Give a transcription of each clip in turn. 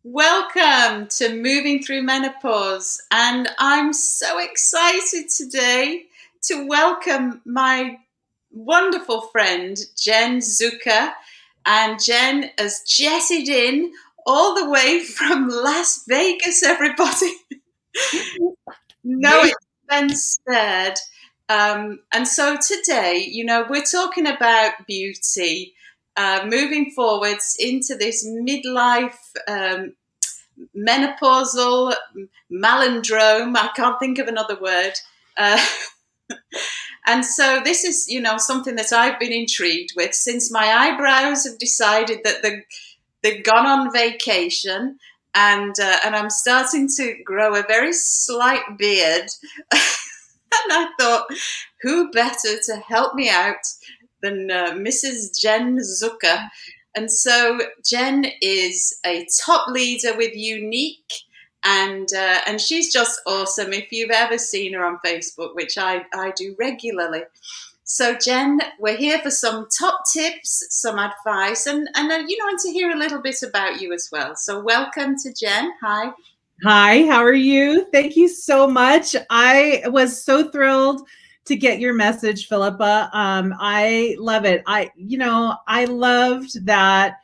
Welcome to Moving Through Menopause, and I'm so excited today to welcome my wonderful friend Jen Zucker. And Jen has jetted in all the way from Las Vegas, everybody. No expense spared. And so today, we're talking about beauty, moving forwards into this midlife menopausal malindrome. I can't think of another word. Uh, and so this is, something that I've been intrigued with since my eyebrows have decided that they've gone on vacation, and I'm starting to grow a very slight beard. And I thought, who better to help me out than Mrs. Jen Zucker? And so Jen is a top leader with Younique, and she's just awesome. If you've ever seen her on Facebook, which I do regularly. So Jen, we're here for some top tips, some advice, and to hear a little bit about you as well. So welcome to Jen. Hi. Hi, how are you? Thank you so much. I was so thrilled to get your message, Philippa. I love it. I loved that.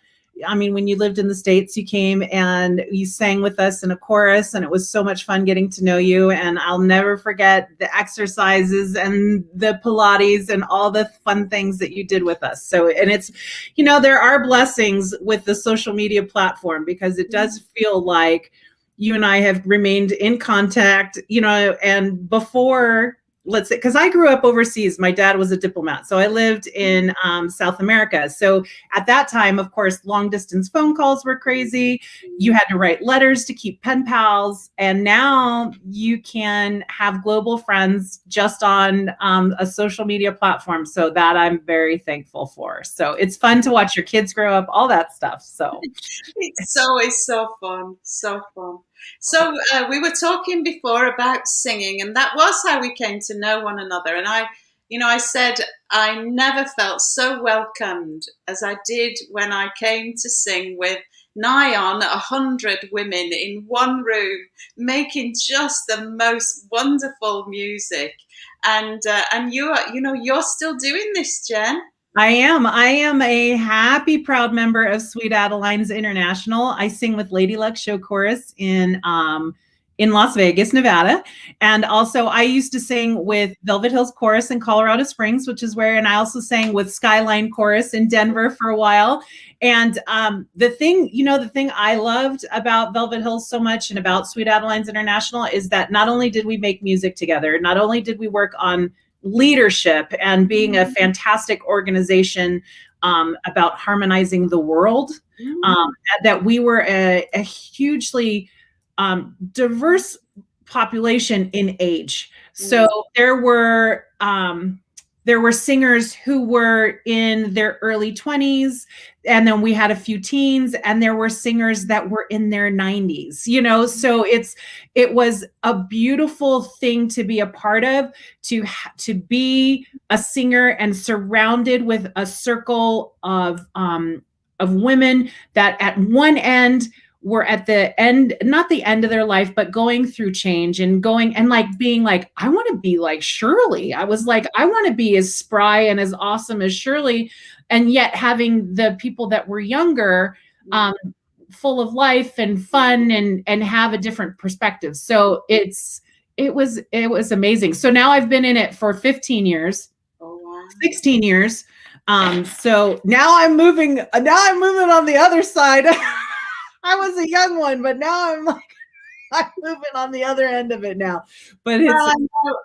I mean, when you lived in the States, you came and you sang with us in a chorus, and it was so much fun getting to know you. And I'll never forget the exercises and the Pilates and all the fun things that you did with us. So, and it's, there are blessings with the social media platform because it does feel like you and I have remained in contact, and before, let's say, because I grew up overseas. My dad was a diplomat. So I lived in South America. So at that time, of course, long distance phone calls were crazy. You had to write letters to keep pen pals. And now you can have global friends just on a social media platform. So that I'm very thankful for. So it's fun to watch your kids grow up, all that stuff. So it's always so fun, so fun. So we were talking before about singing, and that was how we came to know one another. And I said I never felt so welcomed as I did when I came to sing with nigh on 100 women in one room, making just the most wonderful music. And you're still doing this, Jen. I am a happy, proud member of Sweet Adelines International. I sing with Lady Luck Show Chorus in Las Vegas, Nevada. And also I used to sing with Velvet Hills Chorus in Colorado Springs, which is where, and I also sang with Skyline Chorus in Denver for a while. And the thing I loved about Velvet Hills so much and about Sweet Adelines International is that not only did we make music together, not only did we work on leadership and being a fantastic organization about harmonizing the world, that we were a hugely diverse population in age. So there were singers who were in their early 20s, and then we had a few teens, and there were singers that were in their 90s, so it was a beautiful thing to be a part of, to be a singer and surrounded with a circle of women that at one end were at the end, not the end of their life, but going through change and being like, I want to be like Shirley. I was like, I want to be as spry and as awesome as Shirley. And yet having the people that were younger, full of life and fun and have a different perspective. So it was amazing. So now I've been in it for 15 years, 16 years. So now I'm moving on the other side. I was a young one, but now I'm moving on the other end of it now. But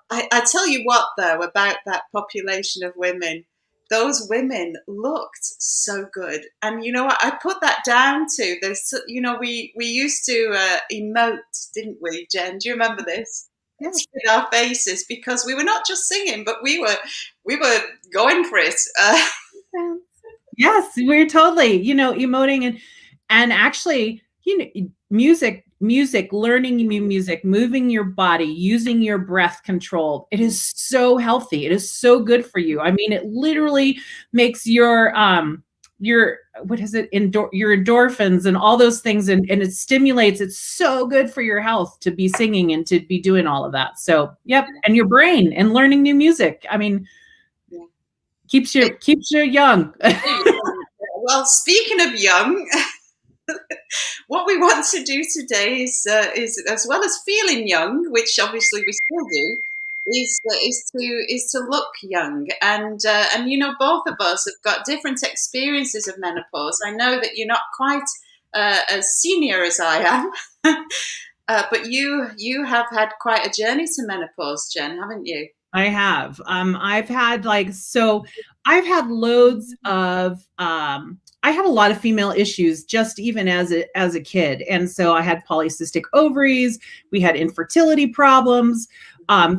I tell you what, though, about that population of women, those women looked so good. And you know what? I put that down to this. We used to emote, didn't we, Jen? Do you remember this? Yes. With our faces, because we were not just singing, but we were going for it. Yes, we're totally, emoting and actually, music, learning new music, moving your body, using your breath control. It is so healthy. It is so good for you. I mean, it literally makes your your what is it, your endorphins and all those things, and it stimulates. It's so good for your health to be singing and to be doing all of that. So yep, and your brain and learning new music. I mean, keeps you young. Well, speaking of young, what we want to do today is as well as feeling young, which obviously we still do, is to look young. And you know, both of us have got different experiences of menopause. I know that you're not quite as senior as I am, but you have had quite a journey to menopause, Jen, haven't you? I have. I've had loads of I had a lot of female issues just even as a kid. And so I had polycystic ovaries, we had infertility problems.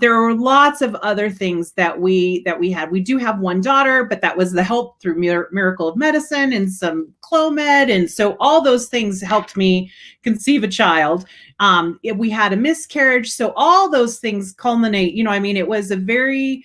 There were lots of other things that we had. We do have one daughter, but that was the help through Miracle of Medicine and some Clomid. And so all those things helped me conceive a child. We had a miscarriage. So all those things culminate, you know, I mean, it was a very,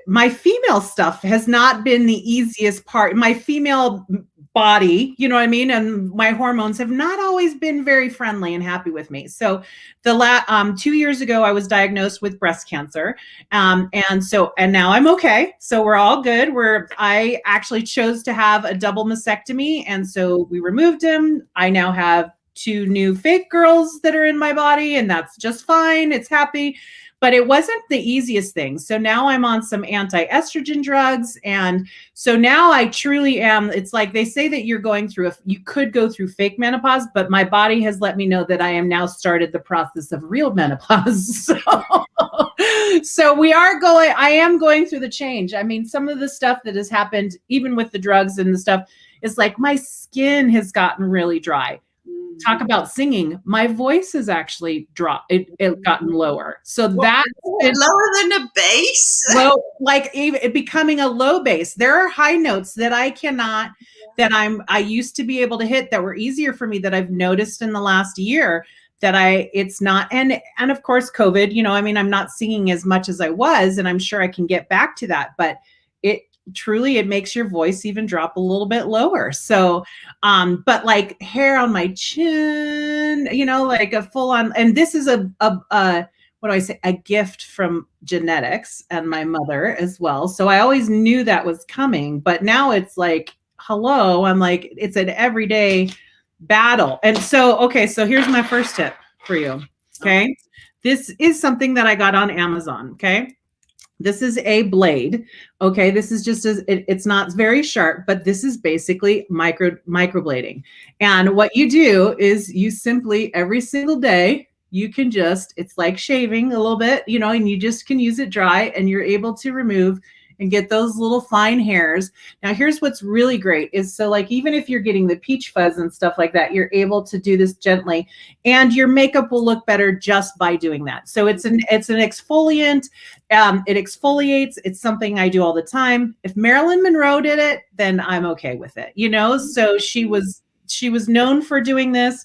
my female stuff has not been the easiest part. My female body, you know what I mean? And my hormones have not always been very friendly and happy with me. So 2 years ago, I was diagnosed with breast cancer. And now I'm okay. So we're all good. I actually chose to have a double mastectomy. And so we removed him. I now have 2 new fake girls that are in my body, and that's just fine. It's happy. But it wasn't the easiest thing. So now I'm on some anti-estrogen drugs. And so now I truly am, it's like they say that you could go through fake menopause, but my body has let me know that I am now started the process of real menopause. So I am going through the change. I mean, some of the stuff that has happened, even with the drugs and the stuff, is like my skin has gotten really dry. Talk about singing. My voice has actually dropped. It gotten lower. So that's lower than a bass. Well, like even becoming a low bass. There are high notes that I cannot, I used to be able to hit that were easier for me that I've noticed in the last year it's not. And of course, COVID, you know, I mean, I'm not singing as much as I was, and I'm sure I can get back to that, but it makes your voice even drop a little bit lower. So, but like hair on my chin, you know, like a full on, and this is what do I say? A gift from genetics and my mother as well. So I always knew that was coming, but now it's like, hello, I'm like, it's an everyday battle. And so, okay. So here's my first tip for you. Okay. This is something that I got on Amazon. Okay. This is a blade. Okay. This is just it's not very sharp, but this is basically microblading. And what you do is you simply every single day, you can it's like shaving a little bit, you know, and you just can use it dry and you're able to remove and get those little fine hairs. Now, here's what's really great is so like, even if you're getting the peach fuzz and stuff like that, you're able to do this gently and your makeup will look better just by doing that. So it's an exfoliant. It exfoliates. It's something I do all the time. If Marilyn Monroe did it, then I'm okay with it, you know? So she was known for doing this.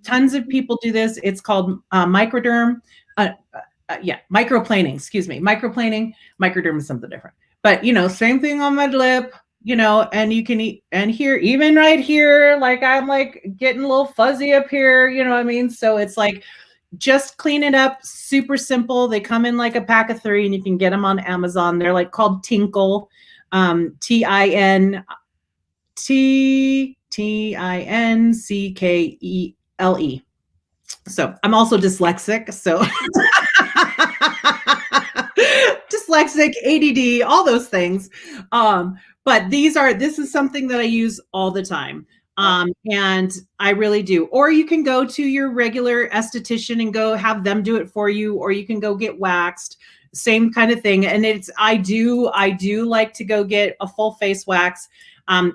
Tons of people do this. It's called microderm. Microplaning, excuse me. Microplaning, microderm is something different. But, you know, same thing on my lip, you know, and you can eat, and here, even right here, like I'm like getting a little fuzzy up here, you know what I mean? So it's like, just clean it up, super simple. They come in like a pack of 3 and you can get them on Amazon. They're like called Tinkle, Tincle. So I'm also dyslexic. So dyslexic, ADD, all those things. But this is something that I use all the time. And I really do. Or you can go to your regular esthetician and go have them do it for you, or you can go get waxed, same kind of thing. And I do like to go get a full face wax.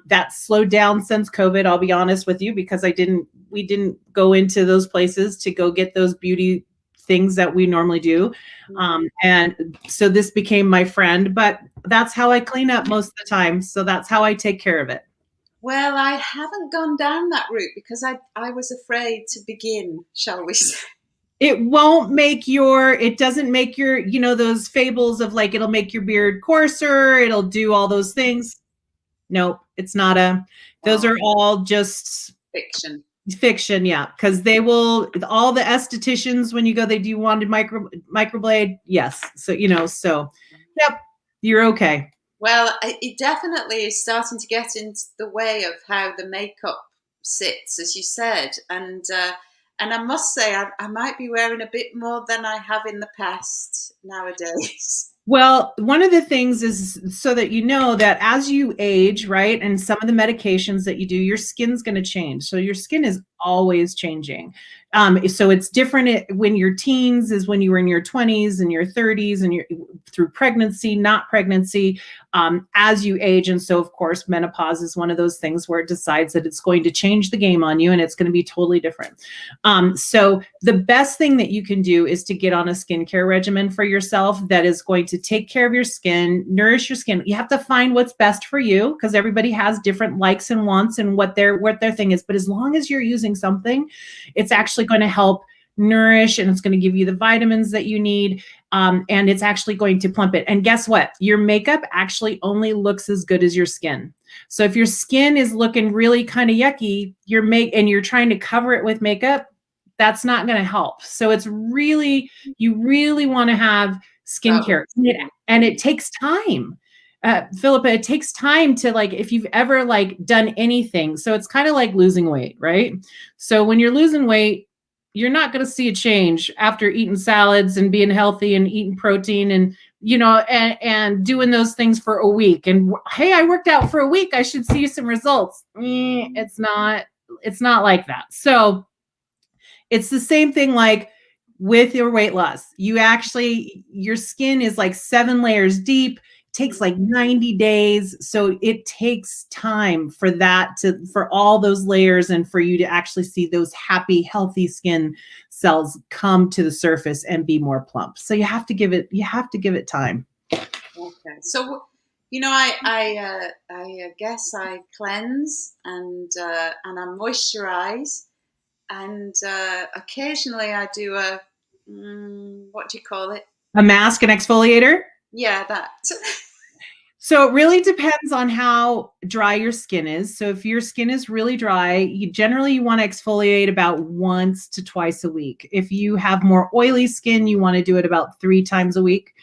That's slowed down since COVID, I'll be honest with you, because we didn't go into those places to go get those beauty things that we normally do. And so this became my friend, but that's how I clean up most of the time. So that's how I take care of it. Well, I haven't gone down that route because I was afraid to begin, shall we say. It doesn't make your, you know, those fables of like, it'll make your beard coarser. It'll do all those things. Nope, it's not a, those are all just Fiction. fiction, yeah, because they will, all the estheticians, when you go, they do want to microblade, yes. So, so, yep, you're okay. Well, it definitely is starting to get into the way of how the makeup sits, as you said, and I must say I might be wearing a bit more than I have in the past nowadays. Well, one of the things is so that you know that as you age, right, and some of the medications that you do, your skin's going to change. So your skin is always changing. So it's different when you're teens is when you were in your 20s and your 30s and you're through pregnancy, not pregnancy, as you age. And so, of course, menopause is one of those things where it decides that it's going to change the game on you and it's going to be totally different. So the best thing that you can do is to get on a skincare regimen for yourself that is going to take care of your skin, nourish your skin. You have to find what's best for you because everybody has different likes and wants and what their thing is. But as long as you're using something, it's actually going to help nourish and it's going to give you the vitamins that you need. And it's actually going to plump it. And guess what? Your makeup actually only looks as good as your skin. So if your skin is looking really kind of yucky, and you're trying to cover it with makeup, that's not going to help. So it's really, you really want to have skincare, and it takes time. Philippa, it takes time to, like, if you've ever like done anything. So it's kind of like losing weight, right? So when you're losing weight, you're not going to see a change after eating salads and being healthy and eating protein and, and doing those things for a week. And hey, I worked out for a week, I should see some results. It's not like that. So it's the same thing like with your weight loss. Your skin is like 7 layers deep, takes like 90 days. So it takes time for all those layers and for you to actually see those happy, healthy skin cells come to the surface and be more plump. So you have to give it time. Okay. So, I guess I cleanse and I moisturize. And occasionally I do what do you call it? A mask and exfoliator? Yeah, that. So it really depends on how dry your skin is. So if your skin is really dry, you want to exfoliate about once to twice a week. If you have more oily skin, you want to do it about 3 times a week.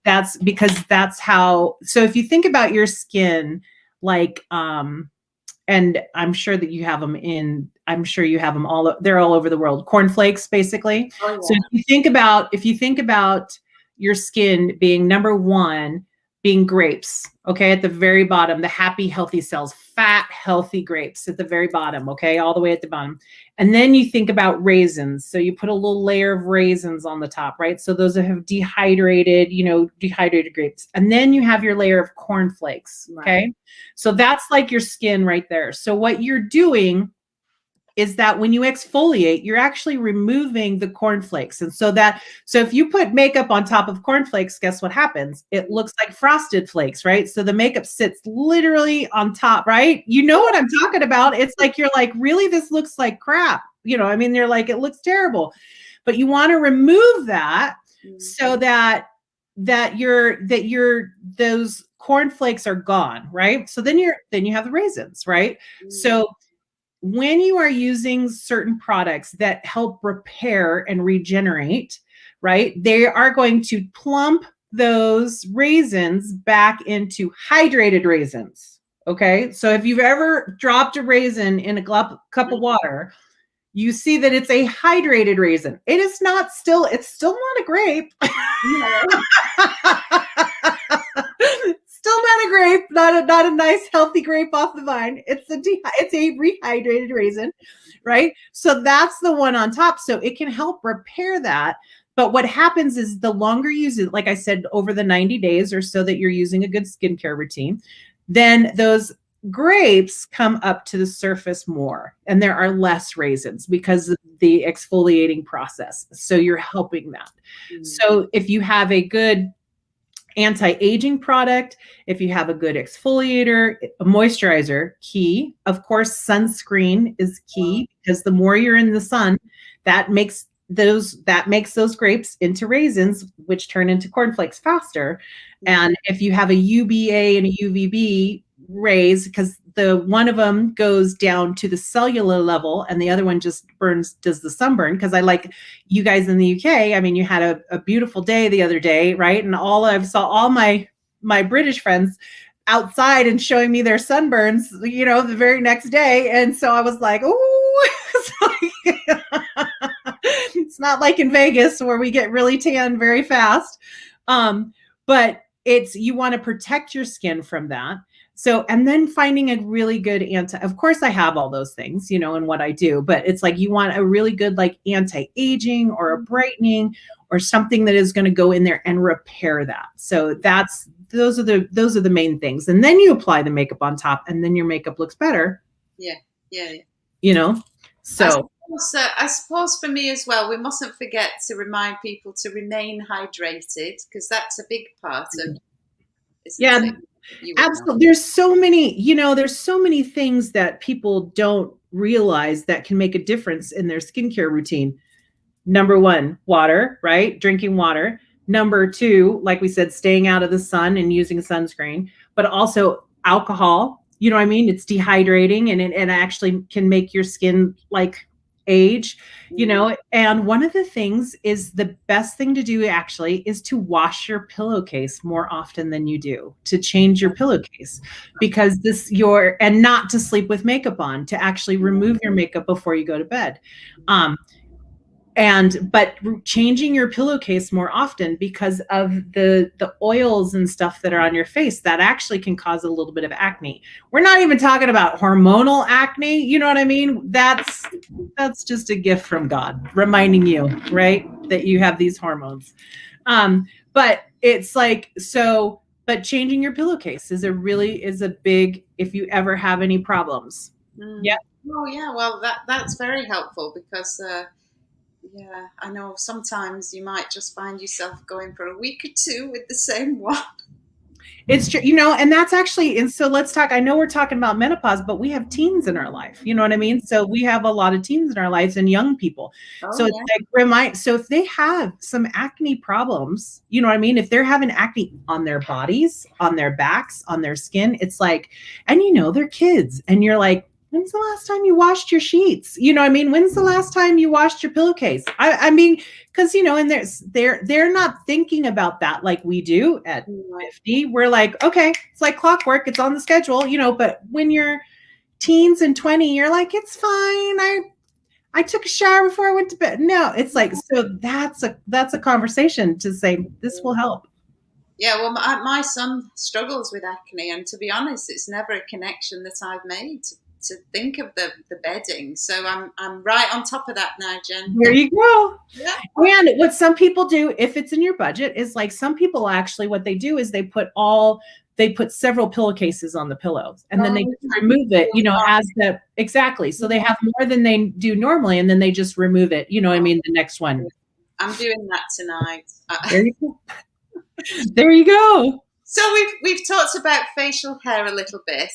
That's because that's how, so if you think about your skin, like, and I'm sure that you have them they're all over the world. Cornflakes, basically. Oh, yeah. So if you think about your skin being number 1, being grapes, okay, at the very bottom, the happy, healthy cells, fat, healthy grapes at the very bottom, okay, all the way at the bottom. And then you think about raisins. So you put a little layer of raisins on the top, right? So those that have dehydrated grapes. And then you have your layer of cornflakes, okay? Right. So that's like your skin right there. So what you're doing is that when you exfoliate, you're actually removing the cornflakes. And so if you put makeup on top of cornflakes, guess what happens? It looks like frosted flakes, right? So the makeup sits literally on top, right? You know what I'm talking about? It's like, you're like, really, this looks like crap. They're like, it looks terrible. But you want to remove that so that those cornflakes are gone, right? So then you have the raisins, right? So when you are using certain products that help repair and regenerate, right, they are going to plump those raisins back into hydrated raisins. Okay. So if you've ever dropped a raisin in a cup of water, you see that it's a hydrated raisin. It's still not a grape. Still not a grape, not a nice healthy grape off the vine. It's a rehydrated raisin, right? So that's the one on top. So it can help repair that. But what happens is the longer you use it, like I said, over the 90 days or so that you're using a good skincare routine, then those grapes come up to the surface more and there are less raisins because of the exfoliating process. So you're helping that. So if you have a good anti-aging product, if you have a good exfoliator, a moisturizer, key. Of course, sunscreen is key because the more you're in the sun, that makes those grapes into raisins, which turn into cornflakes faster. And if you have a UVA and a UVB rays, because the one of them goes down to the cellular level and the other one just does the sunburn. Because I like you guys in the UK. I mean, you had a beautiful day the other day, right? And I saw all my British friends outside and showing me their sunburns, you know, the very next day. And so I was like, oh, it's not like in Vegas where we get really tan very fast. But you want to protect your skin from that. So, and then finding a really good of course I have all those things, you know, in what I do, but it's like, you want a really good, like anti-aging or a brightening or something that is going to go in there and repair that. So those are the main things. And then you apply the makeup on top and then your makeup looks better. Yeah. You know, so. I suppose for me as well, we mustn't forget to remind people to remain hydrated, because that's a big part of, yeah, absolutely. There's so many things that people don't realize that can make a difference in their skincare routine. Number one, water, right? Drinking water. Number two, like we said, staying out of the sun and using sunscreen, but also alcohol. You know what I mean? It's dehydrating, and it actually can make your skin like age, you know. And one of the things is, the best thing to do actually is to wash your pillowcase more often than you do, to change your pillowcase, because and not to sleep with makeup on, to actually remove your makeup before you go to bed. But changing your pillowcase more often, because of the oils and stuff that are on your face, that actually can cause a little bit of acne. We're not even talking about hormonal acne. You know what I mean? That's just a gift from God reminding you, right, that you have these hormones. But it's like, but changing your pillowcase is a big, if you ever have any problems. Yeah. Oh yeah. Well, that's very helpful, because yeah, I know sometimes you might just find yourself going for a week or two with the same one. It's true, you know, and that's actually, and so let's talk, I know we're talking about menopause, but we have teens in our life, you know what I mean? So we have a lot of teens in our lives and young people. So it's like, so if they have some acne problems, you know what I mean? If they're having acne on their bodies, on their backs, on their skin, it's like, and you know, they're kids, and you're like, when's the last time you washed your sheets? You know what I mean? When's the last time you washed your pillowcase? I mean, because, you know, and they're not thinking about that like we do at 50. We're like, okay, it's like clockwork. It's on the schedule, you know, but when you're teens and 20, you're like, it's fine. I took a shower before I went to bed. No, it's like, so that's a conversation to say, this will help. Yeah, well, my son struggles with acne, and to be honest, it's never a connection that I've made to think of the bedding. So I'm right on top of that now, Jen. There you go. Yeah. And what some people do, if it's in your budget, is like, some people actually, what they do is they put several pillowcases on the pillows, and then they remove it, you know, exactly. So they have more than they do normally, and then they just remove it, you know what I mean, the next one. I'm doing that tonight. There you go. There you go. So we've talked about facial hair a little bit.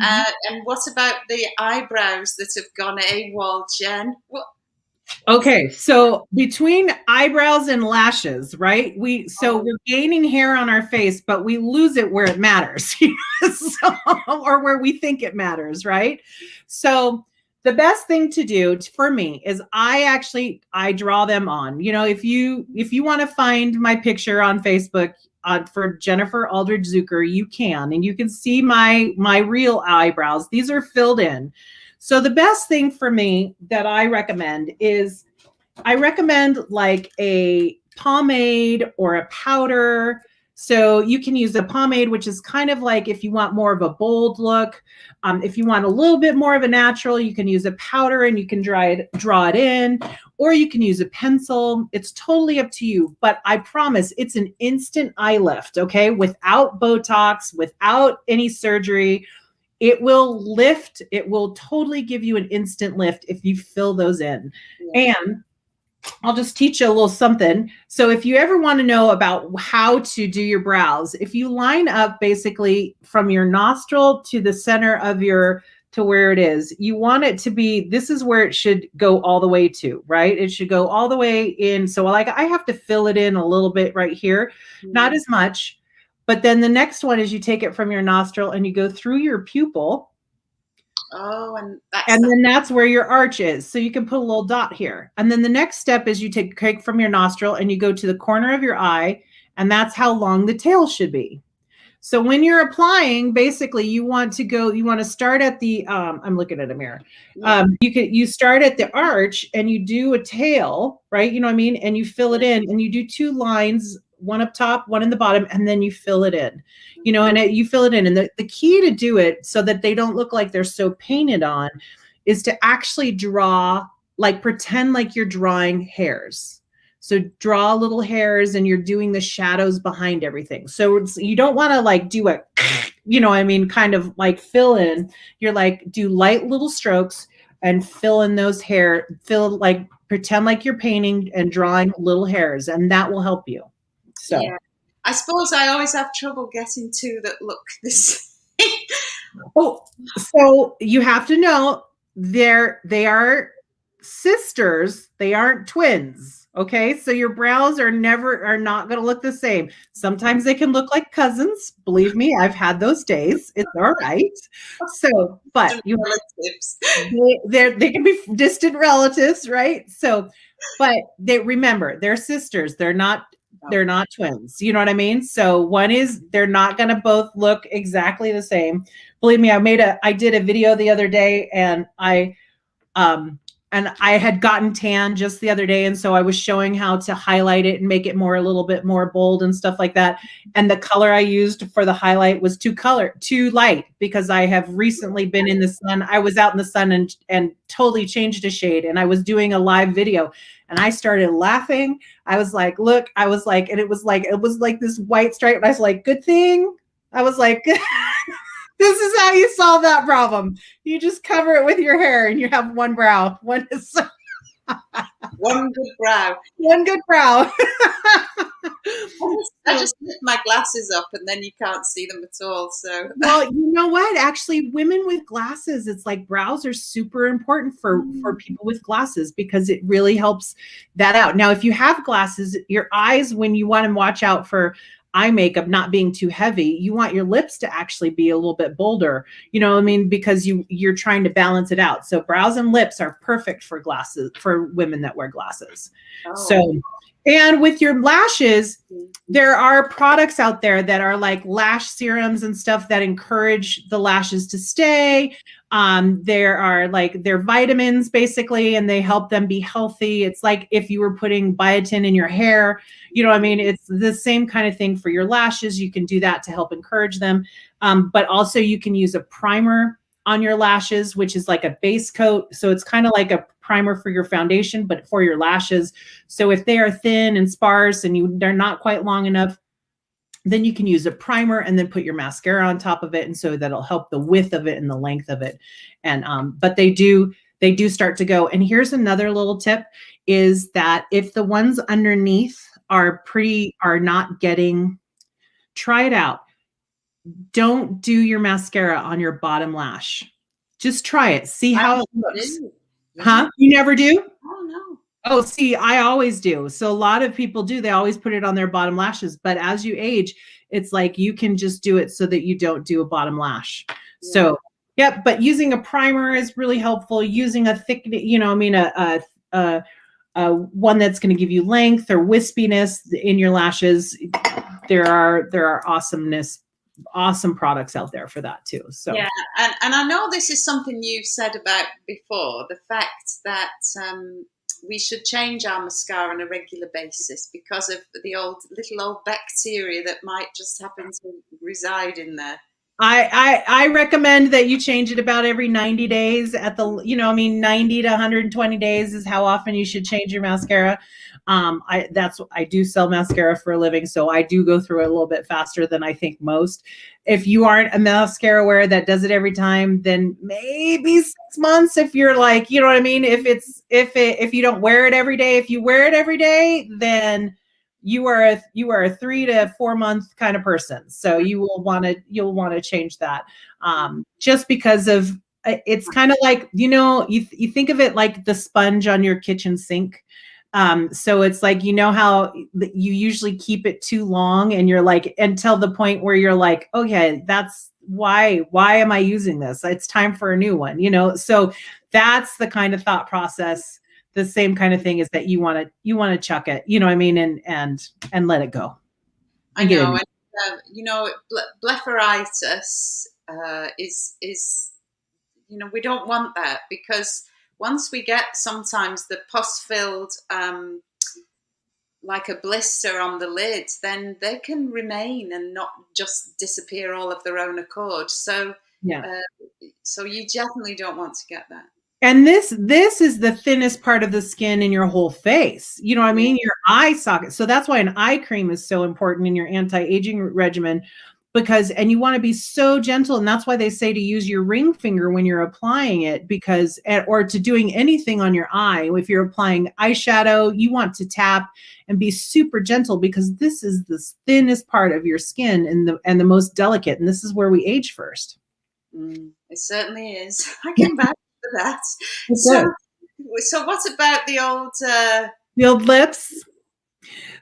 And what about the eyebrows that have gone AWOL, Jen? Okay, so between eyebrows and lashes, right? We're gaining hair on our face, but we lose it where it matters, or where we think it matters, right? So the best thing to do for me is I draw them on. You know, if you want to find my picture on Facebook, for Jennifer Aldridge Zucker, you can, and you can see my real eyebrows. These are filled in. So the best thing for me that I recommend is, like a pomade or a powder. So you can use a pomade, which is kind of like if you want more of a bold look. If you want a little bit more of a natural, you can use a powder and you can draw it in, or you can use a pencil. It's totally up to you. But I promise it's an instant eye lift, okay? Without Botox, without any surgery. It will lift. It will totally give you an instant lift if you fill those in. Yeah. And I'll just teach you a little something. So if you ever want to know about how to do your brows, if you line up basically from your nostril to the center of to where it is, you want it to be, this is where it should go all the way to, right? It should go all the way in. So like I have to fill it in a little bit right here, not as much, But then the next one is you take it from your nostril and you go through your pupil. Oh, and then that's where your arch is. So you can put a little dot here. And then the next step is you take from your nostril and you go to the corner of your eye, and that's how long the tail should be. So when you're applying, basically you want to start at the, I'm looking at a mirror. You start at the arch and you do a tail, right? You know what I mean? And you fill it in and you do 2 lines, one up top, one in the bottom, and then you fill it in, and you fill it in. And the key to do it so that they don't look like they're so painted on is to actually draw, like pretend like you're drawing hairs. So draw little hairs and you're doing the shadows behind everything. So you don't want to like do a, kind of like fill in. You're like, do light little strokes and fill in those pretend like you're painting and drawing little hairs, and that will help you. So yeah. I suppose I always have trouble getting 2 that look this. Oh, so you have to know they are sisters. They aren't twins. Okay, so your brows are not going to look the same. Sometimes they can look like cousins. Believe me, I've had those days. It's all right. So, but relatives. They can be distant relatives, right? So, but remember, they're sisters. They're not twins. You know what I mean? So they're not going to both look exactly the same. Believe me, I did a video the other day, and I had gotten tan just the other day. And so I was showing how to highlight it and make it a little bit more bold and stuff like that. And the color I used for the highlight was too light, because I have recently been in the sun. I was out in the sun and totally changed a shade. And I was doing a live video and I started laughing. I was like, look, and it was like this white stripe. And I was like, good thing. I was like, this is how you solve that problem. You just cover it with your hair and you have one brow. One good brow. One good brow. I just lift my glasses up and then you can't see them at all. So, well, you know what? Actually, women with glasses, it's like brows are super important for people with glasses, because it really helps that out. Now, if you have glasses, your eyes, when you want to watch out for eye makeup not being too heavy, you want your lips to actually be a little bit bolder, because you're trying to balance it out. So brows and lips are perfect for glasses, for women that wear glasses. Oh. So, and with your lashes, there are products out there that are like lash serums and stuff that encourage the lashes to stay. They're vitamins basically, and they help them be healthy. It's like if you were putting biotin in your hair, it's the same kind of thing for your lashes. You can do that to help encourage them. But also you can use a primer on your lashes, which is like a base coat. So it's kind of like a primer for your foundation, but for your lashes. So if they are thin and sparse and they're not quite long enough, then you can use a primer and then put your mascara on top of it. And so that'll help the width of it and the length of it. And, but they do start to go. And here's another little tip, is that if the ones underneath are not getting, try it out. Don't do your mascara on your bottom lash. Just try it. See how it looks. Huh? You never do? Oh, no. Oh, see, I always do. So a lot of people do. They always put it on their bottom lashes. But as you age, it's like you can just do it so that you don't do a bottom lash. Yeah. So, yeah, but using a primer is really helpful. Using a thick, one that's going to give you length or wispiness in your lashes. There are awesome products out there for that too. So yeah, and I know this is something you've said about before, the fact that we should change our mascara on a regular basis because of the little old bacteria that might just happen to reside in there. I recommend that you change it about every 90 days 90 to 120 days is how often you should change your mascara. I do sell mascara for a living, so I do go through it a little bit faster than I think most. If you aren't a mascara wearer that does it every time, then maybe 6 months. If you're like, you know what I mean? If you don't wear it every day, if you wear it every day, then you are a 3 to 4 month kind of person. So you'll want to change that. Just because of, it's kind of like, you think of it like the sponge on your kitchen sink. So it's like, you know how you usually keep it too long and you're like, until the point where you're like, okay, that's why am I using this? It's time for a new one, you know? So that's the kind of thought process. The same kind of thing is that you want to chuck it, you know what I mean? And let it go. I know. And, you know, blepharitis is, you know, we don't want that, because once we get sometimes the pus-filled, like a blister on the lid, then they can remain and not just disappear all of their own accord. So, Yeah. So you definitely don't want to get that. And this is the thinnest part of the skin in your whole face. You know what I mean? Your eye socket. So that's why an eye cream is so important in your anti-aging regimen, because, and you want to be so gentle. And that's why they say to use your ring finger when you're applying it, because, or to doing anything on your eye. If you're applying eyeshadow, you want to tap and be super gentle, because this is the thinnest part of your skin and the most delicate. And this is where we age first. It certainly is. I can vouch for that. So what about the old lips?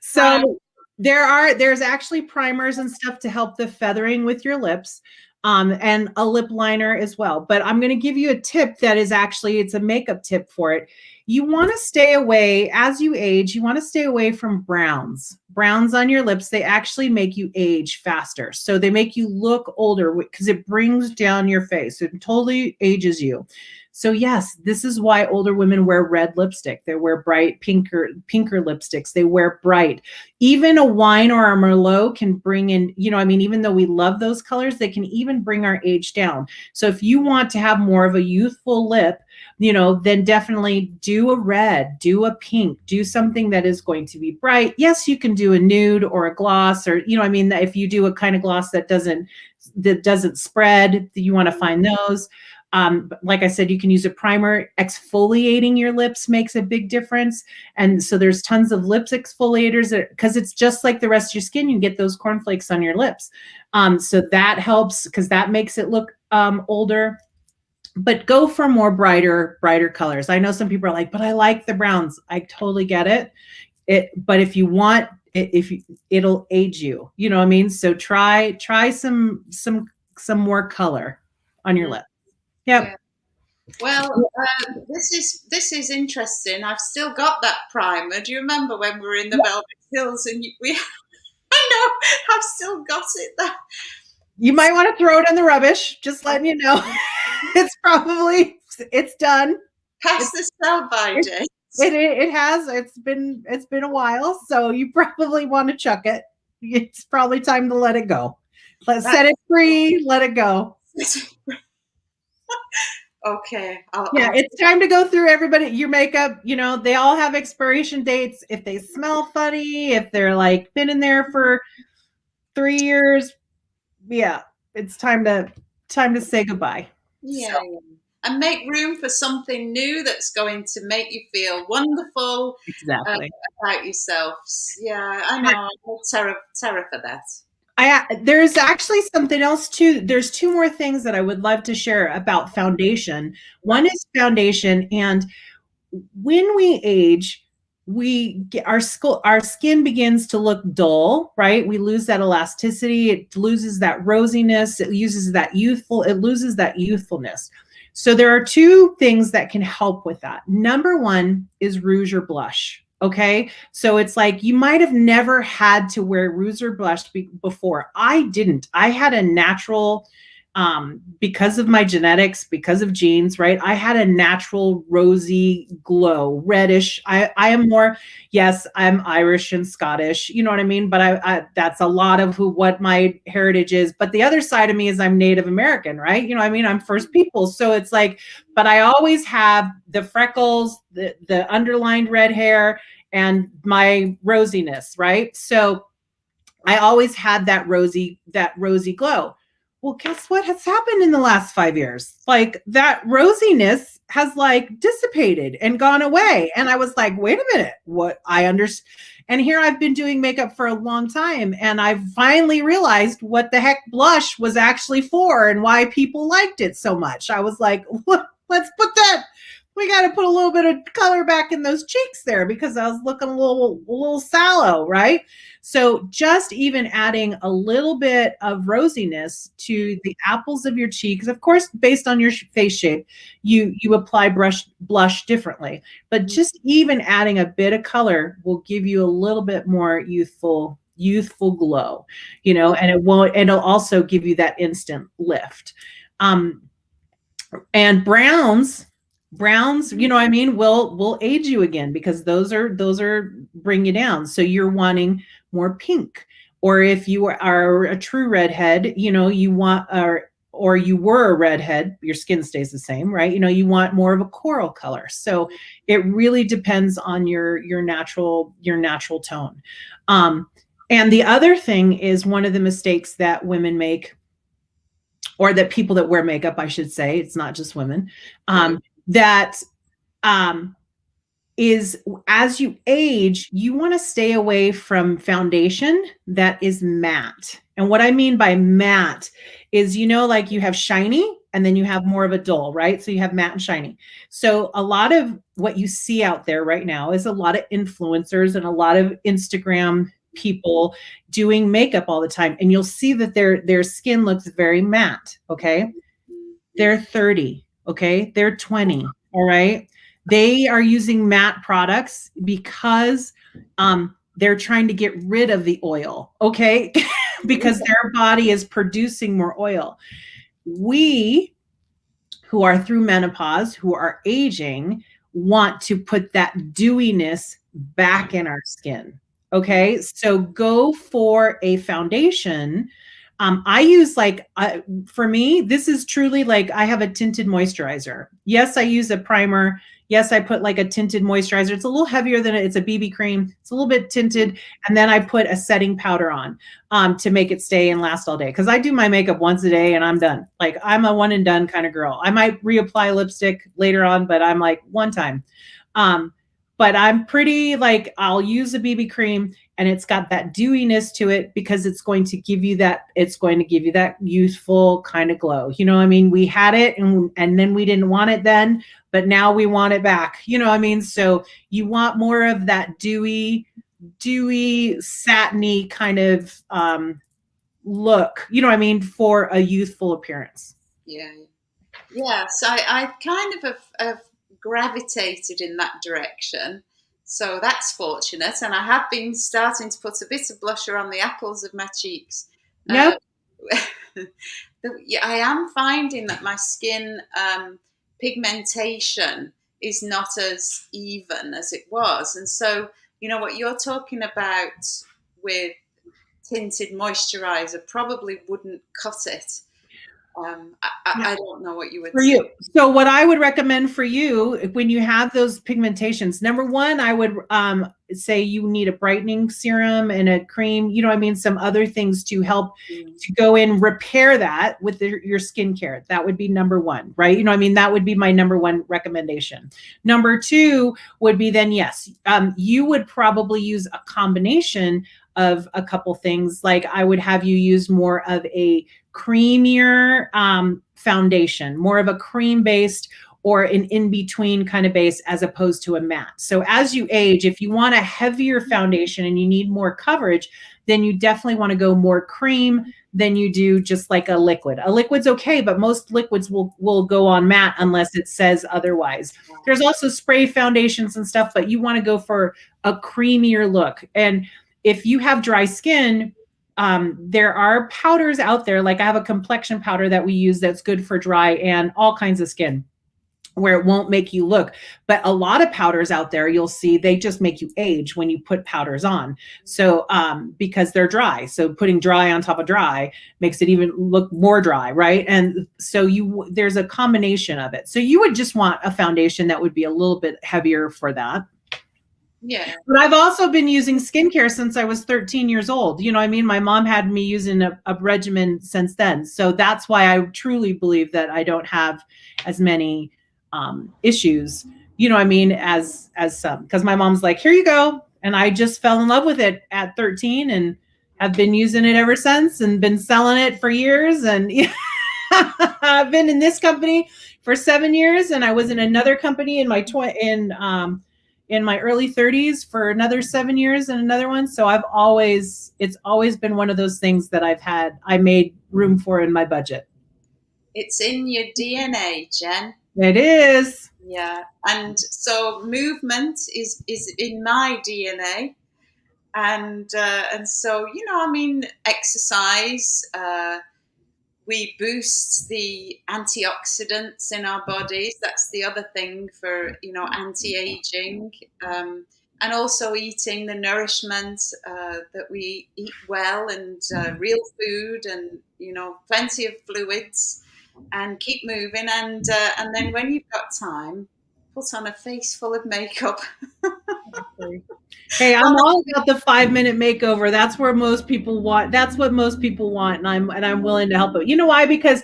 So there's actually primers and stuff to help the feathering with your lips, and a lip liner as well. But I'm going to give you a tip that is actually, it's a makeup tip for it. You want to stay away, as you age, you want to stay away from browns on your lips. They actually make you age faster. So they make you look older because it brings down your face. It totally ages you. So yes, this is why older women wear red lipstick. They wear bright pinker lipsticks. They wear bright. Even a wine or a Merlot can bring in, you know, I mean, even though we love those colors, they can even bring our age down. So if you want to have more of a youthful lip, you know, then definitely do a red, do a pink, do something that is going to be bright. Yes, you can do a nude or a gloss, or, you know, I mean, if you do a kind of gloss that doesn't spread, you want to find those. Like I said, you can use a primer. Exfoliating your lips makes a big difference. And so there's tons of lips exfoliators because it's just like the rest of your skin. You get those cornflakes on your lips. So that helps because that makes it look older. But go for more brighter colors. I know some people are like, but I like the browns. I totally get it. But if you want, it'll age you. You know what I mean? So try some more color on your lip. Yep. Yeah. Well, this is interesting. I've still got that primer. Do you remember when we were in the Velvet Hills and I know I've still got it there. You might want to throw it in the rubbish. Just letting you know, it's done. Past the sell-by date. It has. It's been a while, so you probably want to chuck it. It's probably time to let it go. Set it free. Let it go. Okay. It's time to go through everybody. Your makeup, you know, they all have expiration dates. If they smell funny, if they're like been in there for 3 years, it's time to say goodbye. Yeah. So. And make room for something new that's going to make you feel wonderful about yourselves. Yeah, I know. I'm terror for that. There's actually something else too. There's 2 more things that I would love to share about foundation. One is foundation, and when we age, our skin begins to look dull, right? We lose that elasticity. It loses that rosiness. It loses that youthfulness. So there are 2 things that can help with that. Number 1 is rouge or blush. Okay. So it's like, you might have never had to wear rouge or blush before. I didn't. I had a natural, because of my genetics, because of genes, right? I had a natural rosy glow, reddish. I am more, yes, I'm Irish and Scottish, you know what I mean? But I that's a lot of what my heritage is. But the other side of me is I'm Native American, right? You know what I mean? I'm First Peoples. So it's like, but I always have the freckles, the underlined red hair, and my rosiness, right? So I always had that rosy glow. Well, guess what has happened in the last 5 years? Like, that rosiness has like dissipated and gone away. And I was like, wait a minute, what? I understand. And here I've been doing makeup for a long time, and I finally realized what the heck blush was actually for and why people liked it so much. I was like, let's put that. got to put a little bit of color back in those cheeks there because I was looking a little sallow, right? So just even adding a little bit of rosiness to the apples of your cheeks, of course, based on your face shape, you apply blush differently, but just even adding a bit of color will give you a little bit more youthful glow, you know, and it'll also give you that instant lift. And browns, you know what I mean, will age you again because those are bring you down. So you're wanting more pink, or if you are a true redhead, you know, you want, or you were a redhead, your skin stays the same, right? You know, you want more of a coral color. So it really depends on your natural tone. And the other thing is, one of the mistakes that women make, or that people that wear makeup, I should say, it's not just women, that is, as you age, you want to stay away from foundation that is matte. And what I mean by matte is, you know, like you have shiny and then you have more of a dull, right? So you have matte and shiny. So a lot of what you see out there right now is a lot of influencers and a lot of Instagram people doing makeup all the time. And you'll see that their skin looks very matte. Okay. They're 30. Okay. They're 20. All right. They are using matte products because they're trying to get rid of the oil. Okay. Because their body is producing more oil. We, who are through menopause, who are aging, want to put that dewiness back in our skin. Okay, so go for a foundation. I use for me, this is truly like, I have a tinted moisturizer. Yes, I use a primer. Yes, I put like a tinted moisturizer. It's a little heavier than it's a BB cream. It's a little bit tinted. And then I put a setting powder on to make it stay and last all day. Because I do my makeup once a day and I'm done. Like, I'm a one and done kind of girl. I might reapply lipstick later on, but I'm like one time. But I'm pretty like, I'll use a BB cream and it's got that dewiness to it because it's going to give you that youthful kind of glow. You know what I mean? We had it and then we didn't want it then, but now we want it back. You know what I mean? So you want more of that dewy, satiny kind of look, you know what I mean, for a youthful appearance. Yeah. Yes, I kind of have gravitated in that direction. So that's fortunate. And I have been starting to put a bit of blusher on the apples of my cheeks. Yep. I am finding that my skin pigmentation is not as even as it was. And so, you know, what you're talking about with tinted moisturizer probably wouldn't cut it. I don't know what you would say. You. So what I would recommend for you when you have those pigmentations, number one, I would say you need a brightening serum and a cream, you know what I mean, some other things to help to go in, repair that with your skincare. That would be number one, right? You know what I mean? That would be my number one recommendation. Number two would be then, yes, you would probably use a combination of a couple things. Like I would have you use more of a creamier foundation, more of a cream based or an in-between kind of base as opposed to a matte. So as you age, if you want a heavier foundation and you need more coverage, then you definitely want to go more cream than you do just like a liquid. A liquid's okay, but most liquids will go on matte unless it says otherwise. There's also spray foundations and stuff, but you want to go for a creamier look. And if you have dry skin, there are powders out there. Like I have a complexion powder that we use that's good for dry and all kinds of skin where it won't make you look. But a lot of powders out there, you'll see they just make you age when you put powders on. So because they're dry. So putting dry on top of dry makes it even look more dry, right? And so there's a combination of it. So you would just want a foundation that would be a little bit heavier for that. Yeah. But I've also been using skincare since I was 13 years old. You know what I mean? My mom had me using a regimen since then. So that's why I truly believe that I don't have as many issues, you know what I mean, as some, because my mom's like, here you go. And I just fell in love with it at 13 and have been using it ever since and been selling it for years. And I've been in this company for 7 years, and I was in another company in my in my early 30s for another 7 years and another one. So it's always been one of those things that I made room for in my budget. It's in your DNA, Jen. It is. Yeah. And so movement is in my DNA. And so, I mean, exercise, we boost the antioxidants in our bodies. That's the other thing for, anti-aging. And also eating the nourishment that we eat well, and real food, and plenty of fluids, and keep moving. And then when you've got time, put on a face full of makeup. Hey, I'm all about the 5-minute makeover. That's where most people want. That's what most people want, and I'm willing to help it. You know why? Because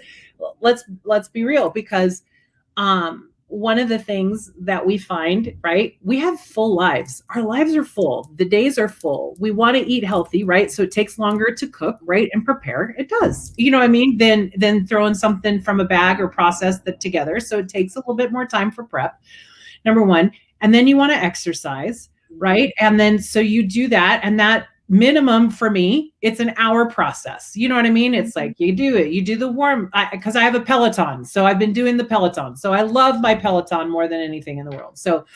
let's be real. Because one of the things that we find, right? We have full lives. Our lives are full. The days are full. We want to eat healthy, right? So it takes longer to cook, right, and prepare. It does. You know what I mean? Than throwing something from a bag or process that together. So it takes a little bit more time for prep. Number one, and then you want to exercise. Right. And then so you do that, and that minimum for me, it's an hour process. You know what I mean? It's like you do the warm, because I have a Peloton. So I've been doing the Peloton. So I love my Peloton more than anything in the world. So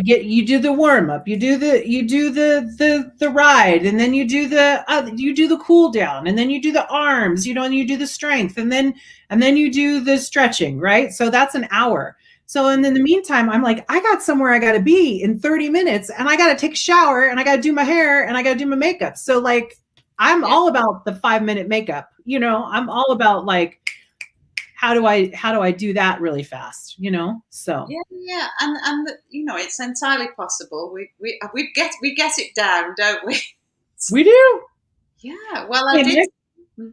you do the warm up, you do the ride, and then you do the cool down, and then you do the arms, and you do the strength, and then you do the stretching. Right. So that's an hour. So, and in the meantime, I'm like, I got somewhere I got to be in 30 minutes, and I got to take a shower, and I got to do my hair, and I got to do my makeup. So like, I'm all about the 5-minute makeup, I'm all about like, how do I do that really fast, so. Yeah. And it's entirely possible. We get it down, don't we? We do. Yeah. Well, I did.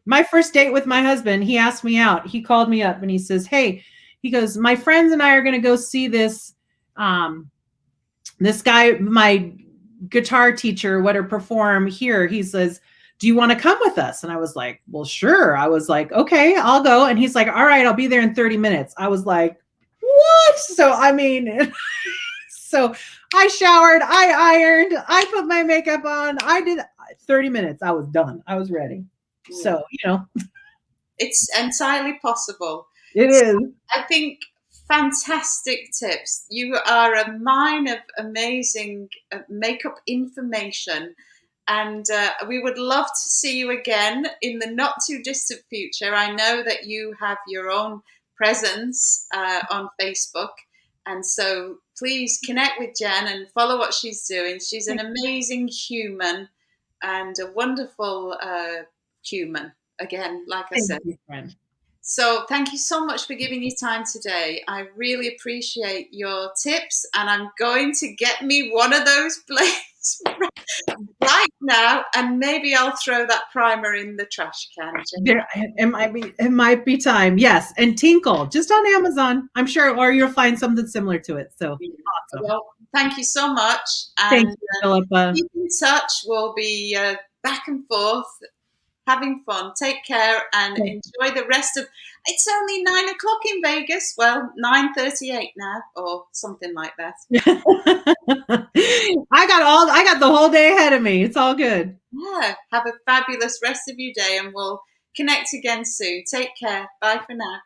My first date with my husband, he asked me out. He called me up and he says, hey, he goes, my friends and I are going to go see this guy, my guitar teacher, perform here. He says, do you want to come with us? And I was like, well, sure. I was like, okay, I'll go. And he's like, all right, I'll be there in 30 minutes. I was like, what? So, I mean, so I showered, I ironed, I put my makeup on. I did 30 minutes. I was done. I was ready. Yeah. So, it's entirely possible. It is. I think fantastic tips. You are a mine of amazing makeup information, and we would love to see you again in the not too distant future. I know that you have your own presence on Facebook, and so please connect with Jen and follow what she's doing. She's an amazing human and a wonderful human. Again, like I said. Thank you, friend. So thank you so much for giving your time today. I really appreciate your tips, and I'm going to get me one of those blades right now, and maybe I'll throw that primer in the trash can. It might be time. Yes, and Tinkle, just on Amazon, I'm sure, or you'll find something similar to it. So awesome. Well, thank you so much. Thank you, Philippa. Keep in touch. We'll be back and forth, having fun. Take care and enjoy the rest of. It's only 9 o'clock in Vegas. Well, 9:38 now, or something like that. I got the whole day ahead of me. It's all good. Yeah. Have a fabulous rest of your day, and we'll connect again soon. Take care. Bye for now.